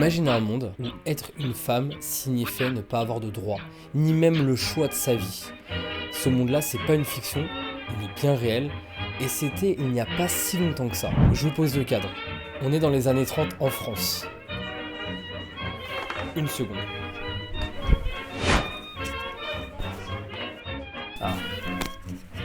Imagine un monde où être une femme signifiait ne pas avoir de droit, ni même le choix de sa vie. Ce monde-là, c'est pas une fiction, il est bien réel, et c'était il n'y a pas si longtemps que ça. Je vous pose le cadre. On est dans les années 30 en France. Une seconde. Ah.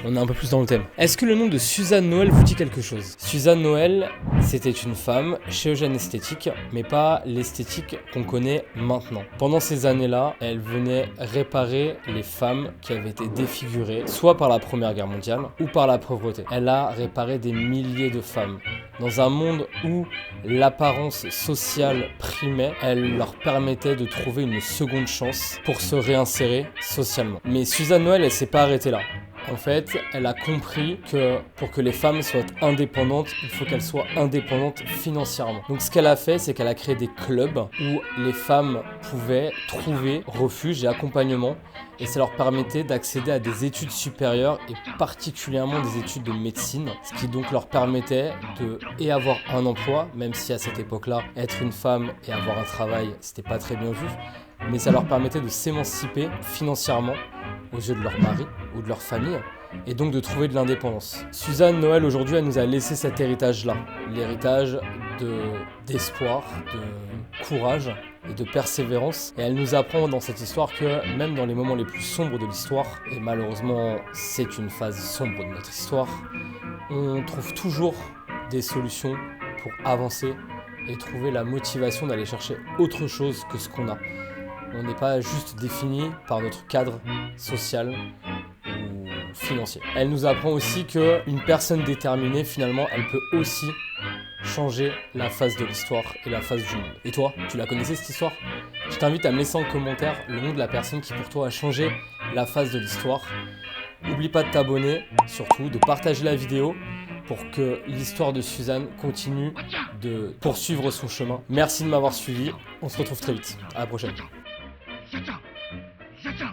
On est un peu plus dans le thème. Est-ce que le nom de Suzanne Noël vous dit quelque chose? Suzanne Noël, c'était une femme chirurgienne esthétique, mais pas l'esthétique qu'on connaît maintenant. Pendant ces années-là, elle venait réparer les femmes qui avaient été défigurées, soit par la Première Guerre mondiale ou par la pauvreté. Elle a réparé des milliers de femmes. Dans un monde où l'apparence sociale primait, elle leur permettait de trouver une seconde chance pour se réinsérer socialement. Mais Suzanne Noël, elle s'est pas arrêtée là. En fait, elle a compris que pour que les femmes soient indépendantes, il faut qu'elles soient indépendantes financièrement. Donc ce qu'elle a fait, c'est qu'elle a créé des clubs où les femmes pouvaient trouver refuge et accompagnement. Et ça leur permettait d'accéder à des études supérieures et particulièrement des études de médecine. Ce qui donc leur permettait de avoir un emploi, même si à cette époque-là, être une femme et avoir un travail, c'était pas très bien vu. Mais ça leur permettait de s'émanciper financièrement aux yeux de leur mari ou de leur famille, et donc de trouver de l'indépendance. Suzanne Noël, aujourd'hui, elle nous a laissé cet héritage-là, l'héritage d'espoir, de courage et de persévérance. Et elle nous apprend dans cette histoire que même dans les moments les plus sombres de l'histoire, et malheureusement c'est une phase sombre de notre histoire, on trouve toujours des solutions pour avancer et trouver la motivation d'aller chercher autre chose que ce qu'on a. On n'est pas juste défini par notre cadre social ou financier. Elle nous apprend aussi qu'une personne déterminée, finalement, elle peut aussi changer la face de l'histoire et la face du monde. Et toi, tu la connaissais cette histoire? Je t'invite à me laisser en commentaire le nom de la personne qui pour toi a changé la face de l'histoire. N'oublie pas de t'abonner, surtout de partager la vidéo pour que l'histoire de Suzanne continue de poursuivre son chemin. Merci de m'avoir suivi, on se retrouve très vite, à la prochaine. 社長